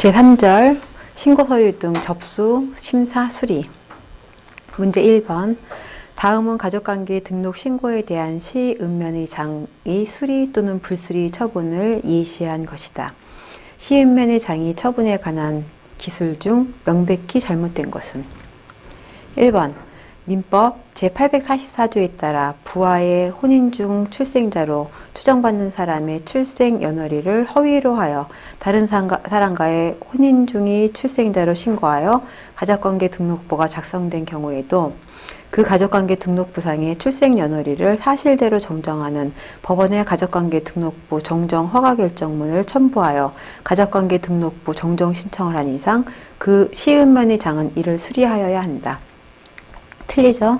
제3절 신고서류 등 접수, 심사, 수리. 문제 1번. 다음은 가족관계 등록 신고에 대한 시읍면의 장의 수리 또는 불수리 처분을 예시한 것이다. 시읍면의 장의 처분에 관한 기술 중 명백히 잘못된 것은? 1번. 민법 제844조에 따라 부하의 혼인 중 출생자로 추정받는 사람의 출생 연월일을 허위로 하여 다른 사람과의 혼인 중의 출생자로 신고하여 가족관계 등록부가 작성된 경우에도 그 가족관계 등록부상의 출생 연월일을 사실대로 정정하는 법원의 가족관계 등록부 정정 허가 결정문을 첨부하여 가족관계 등록부 정정 신청을 한 이상 그 시읍면의 장은 이를 수리하여야 한다. 틀리죠?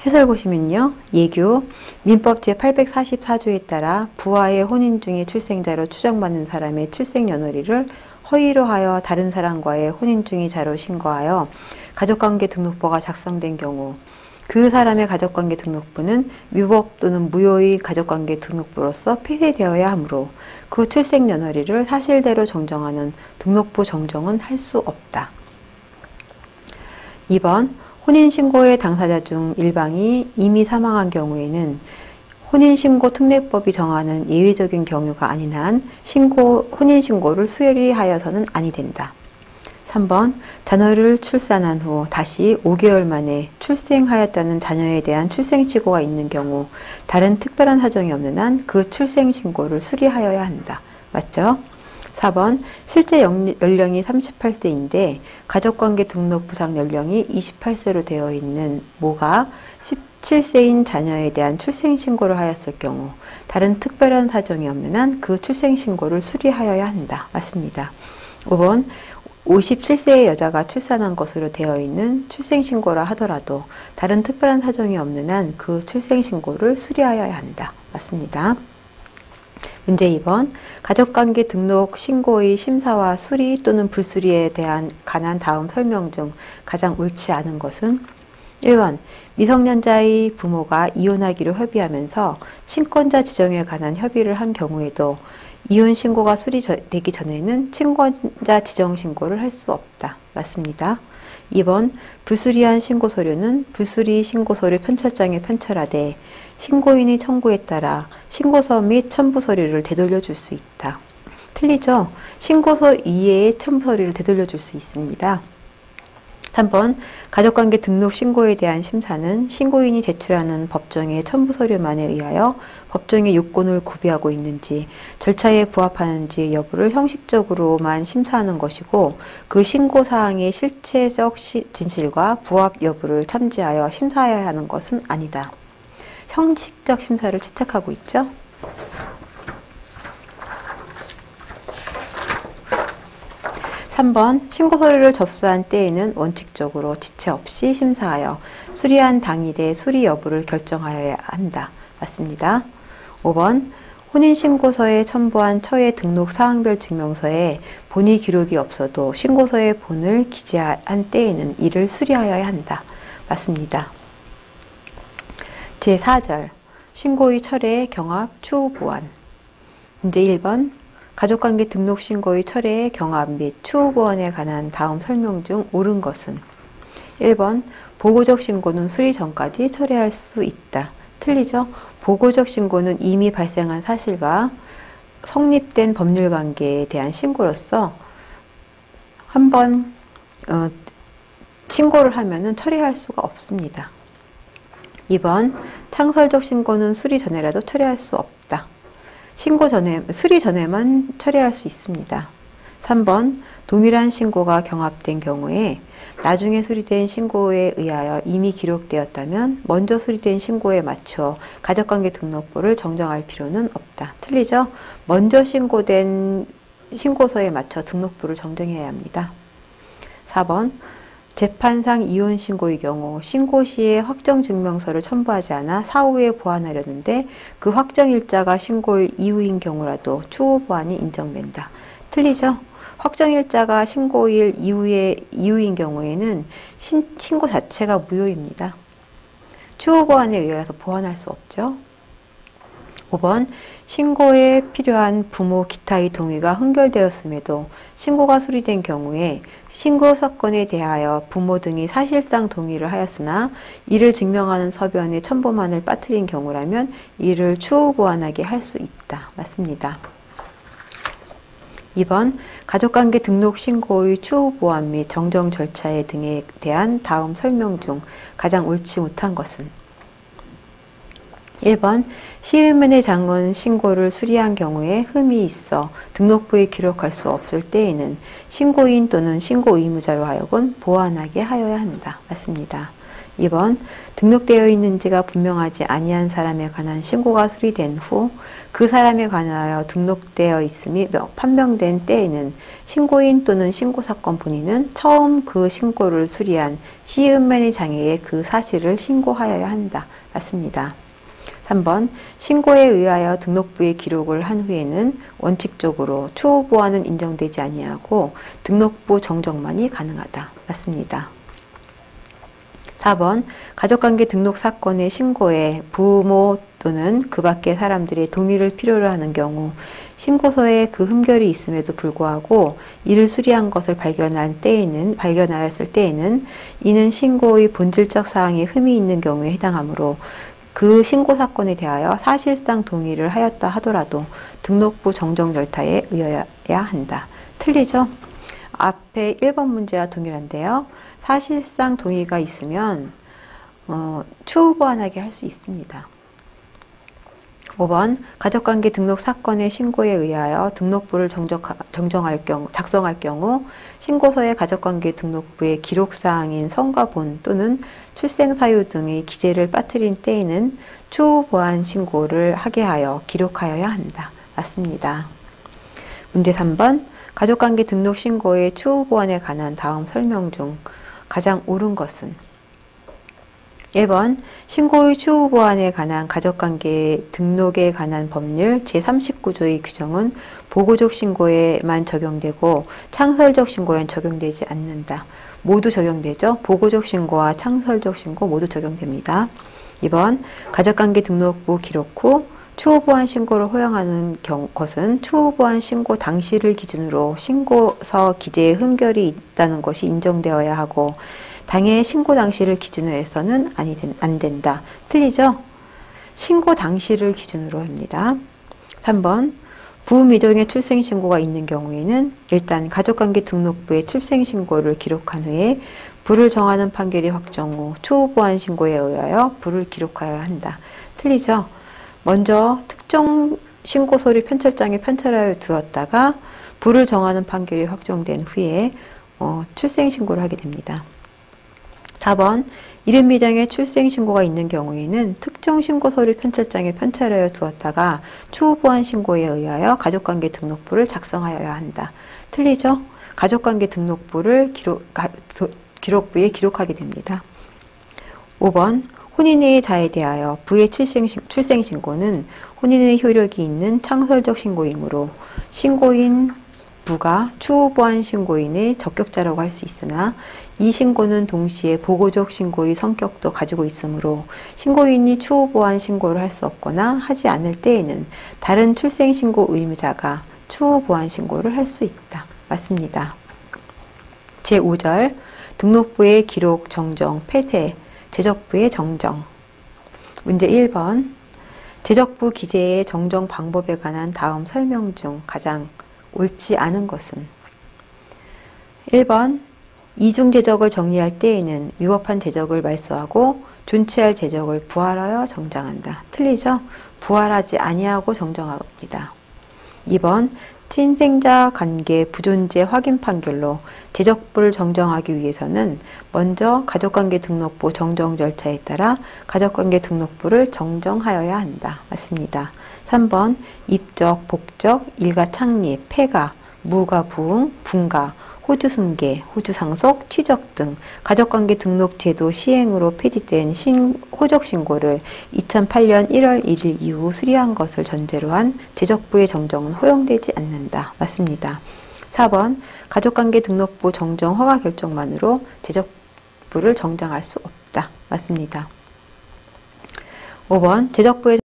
해설 보시면요. 예규, 민법 제844조에 따라 부하의 혼인 중의 출생자로 추정받는 사람의 출생 연월일을 허위로 하여 다른 사람과의 혼인 중의 자로 신고하여 가족관계 등록부가 작성된 경우 그 사람의 가족관계 등록부는 위법 또는 무효의 가족관계 등록부로서 폐쇄되어야 하므로 그 출생 연월일을 사실대로 정정하는 등록부 정정은 할 수 없다. 2번. 혼인신고의 당사자 중 일방이 이미 사망한 경우에는 혼인신고 특례법이 정하는 예외적인 경우가 아닌 한 혼인신고를 수리하여서는 아니 된다. 3번. 자녀를 출산한 후 다시 5개월 만에 출생하였다는 자녀에 대한 출생신고가 있는 경우 다른 특별한 사정이 없는 한 그 출생신고를 수리하여야 한다. 맞죠? 4번. 실제 연령이 38세인데 가족관계 등록부상 연령이 28세로 되어 있는 모가 17세인 자녀에 대한 출생신고를 하였을 경우 다른 특별한 사정이 없는 한 그 출생신고를 수리하여야 한다. 맞습니다. 5번. 57세의 여자가 출산한 것으로 되어 있는 출생신고라 하더라도 다른 특별한 사정이 없는 한 그 출생신고를 수리하여야 한다. 맞습니다. 문제 2번. 가족관계 등록 신고의 심사와 수리 또는 불수리에 관한 다음 설명 중 가장 옳지 않은 것은? 1번. 미성년자의 부모가 이혼하기로 협의하면서 친권자 지정에 관한 협의를 한 경우에도 이혼 신고가 수리되기 전에는 친권자 지정 신고를 할 수 없다. 맞습니다. 2번. 불수리한 신고서류는 불수리 신고서류 편철장에 편철하되 신고인의 청구에 따라 신고서 및 첨부서류를 되돌려 줄 수 있다. 틀리죠? 신고서 이외의 첨부서류를 되돌려 줄 수 있습니다. 3번. 가족관계 등록 신고에 대한 심사는 신고인이 제출하는 법정의 첨부서류만에 의하여 법정의 요건을 구비하고 있는지 절차에 부합하는지 여부를 형식적으로만 심사하는 것이고 그 신고사항의 실체적 진실과 부합 여부를 탐지하여 심사해야 하는 것은 아니다. 형식적 심사를 채택하고 있죠. 3번. 신고서류를 접수한 때에는 원칙적으로 지체 없이 심사하여 수리한 당일에 수리 여부를 결정하여야 한다. 맞습니다. 5번. 혼인신고서에 첨부한 처의 등록 사항별 증명서에 본의 기록이 없어도 신고서에 본을 기재한 때에는 이를 수리하여야 한다. 맞습니다. 제4절. 신고의 철회, 경합, 추후 보완. 문제 1번. 가족관계 등록 신고의 철회, 경합 및 추후 보완에 관한 다음 설명 중 옳은 것은? 1번. 보고적 신고는 수리 전까지 철회할 수 있다. 틀리죠? 보고적 신고는 이미 발생한 사실과 성립된 법률관계에 대한 신고로서 한번 신고를 하면은 철회할 수가 없습니다. 2번. 창설적 신고는 수리 전에라도 철회할 수 없다. 수리 전에만 철회할 수 있습니다. 3번. 동일한 신고가 경합된 경우에 나중에 수리된 신고에 의하여 이미 기록되었다면 먼저 수리된 신고에 맞춰 가족관계 등록부를 정정할 필요는 없다. 틀리죠? 먼저 신고된 신고서에 맞춰 등록부를 정정해야 합니다. 4번. 재판상 이혼 신고의 경우 신고 시에 확정증명서를 첨부하지 않아 사후에 보완하려는데 그 확정일자가 신고일 이후인 경우라도 추후 보완이 인정된다. 틀리죠? 확정일자가 신고일 이후인 경우에는 신고 자체가 무효입니다. 추후 보완에 의해서 보완할 수 없죠. 5번 신고에 필요한 부모 기타의 동의가 흥결되었음에도 신고가 수리된 경우에 신고 사건에 대하여 부모 등이 사실상 동의를 하였으나 이를 증명하는 서변에 첨부만을 빠뜨린 경우라면 이를 추후 보완하게 할 수 있다. 맞습니다. 2번 가족관계 등록 신고의 추후 보완 및 정정 절차에 등에 대한 다음 설명 중 가장 옳지 못한 것은 1번 시의면의 장은 신고를 수리한 경우에 흠이 있어 등록부에 기록할 수 없을 때에는 신고인 또는 신고 의무자로 하여금 보완하게 하여야 한다. 맞습니다. 2번 등록되어 있는지가 분명하지 아니한 사람에 관한 신고가 수리된 후 그 사람에 관하여 등록되어 있음이 판명된 때에는 신고인 또는 신고사건 본인은 처음 그 신고를 수리한 시의면의 장애에 그 사실을 신고하여야 한다. 맞습니다. 3번 신고에 의하여 등록부에 기록을 한 후에는 원칙적으로 추후 보완은 인정되지 아니하고 등록부 정정만이 가능하다. 맞습니다. 4번 가족관계 등록 사건의 신고에 부모 또는 그 밖의 사람들의 동의를 필요로 하는 경우 신고서에 그 흠결이 있음에도 불구하고 이를 수리한 것을 발견하였을 때에는 이는 신고의 본질적 사항에 흠이 있는 경우에 해당하므로 그 신고 사건에 대하여 사실상 동의를 하였다 하더라도 등록부 정정 절차에 의해야 한다. 틀리죠? 앞에 1번 문제와 동일한데요. 사실상 동의가 있으면 추후 보완하게 할 수 있습니다. 5번 가족관계 등록 사건의 신고에 의하여 등록부를 작성할 경우 신고서의 가족관계 등록부의 기록사항인 성과본 또는 출생사유 등의 기재를 빠뜨린 때에는 추후 보완 신고를 하게 하여 기록하여야 한다. 맞습니다. 문제 3번 가족관계 등록 신고의 추후 보완에 관한 다음 설명 중 가장 옳은 것은 1번 신고의 추후 보완에 관한 가족관계 등록에 관한 법률 제39조의 규정은 보고적 신고에만 적용되고 창설적 신고에는 적용되지 않는다. 모두 적용되죠. 보고적 신고와 창설적 신고 모두 적용됩니다. 2번 가족관계 등록부 기록 후 추후 보완 신고를 허용하는 것은 추후 보완 신고 당시를 기준으로 신고서 기재에 흠결이 있다는 것이 인정되어야 하고 당해 신고 당시를 기준으로 해서는 안 된다. 틀리죠? 신고 당시를 기준으로 합니다. 3번 부미정의 출생신고가 있는 경우에는 일단 가족관계 등록부에 출생신고를 기록한 후에 부를 정하는 판결이 확정 후 추후 보완 신고에 의하여 부를 기록하여야 한다. 틀리죠? 먼저 특정 신고서를 편철장에 편철하여 두었다가 부를 정하는 판결이 확정된 후에 출생신고를 하게 됩니다. 4번 이름 미정의 출생신고가 있는 경우에는 특정 신고서를 편철장에 편철하여 두었다가 추후 보완 신고에 의하여 가족관계 등록부를 작성하여야 한다. 틀리죠? 가족관계 등록부를 기록부에 기록하게 됩니다. 5번 혼인의 자에 대하여 부의 출생신고는 혼인의 효력이 있는 창설적 신고이므로 신고인 부가 추후 보완 신고인의 적격자라고 할 수 있으나 이 신고는 동시에 보고적 신고의 성격도 가지고 있으므로 신고인이 추후 보완 신고를 할 수 없거나 하지 않을 때에는 다른 출생신고 의무자가 추후 보완 신고를 할 수 있다. 맞습니다. 제5절 등록부의 기록 정정 폐쇄 제적부의 정정 문제 1번 제적부 기재의 정정 방법에 관한 다음 설명 중 가장 옳지 않은 것은 1번 이중 제적을 정리할 때에는 위법한 제적을 말소하고 존치할 제적을 부활하여 정정한다. 틀리죠? 부활하지 아니하고 정정합니다. 2번 친생자 관계 부존재 확인 판결로 제적부를 정정하기 위해서는 먼저 가족관계 등록부 정정 절차에 따라 가족관계 등록부를 정정하여야 한다. 맞습니다. 3번 입적, 복적, 일가 창립, 폐가, 무가 부응, 분가, 호주 승계, 호주 상속, 취적 등 가족관계 등록 제도 시행으로 폐지된 호적 신고를 2008년 1월 1일 이후 수리한 것을 전제로 한 제적부의 정정은 허용되지 않는다. 맞습니다. 4번 가족관계 등록부 정정 허가 결정만으로 제적부를 정정할 수 없다. 맞습니다. 5번 제적부의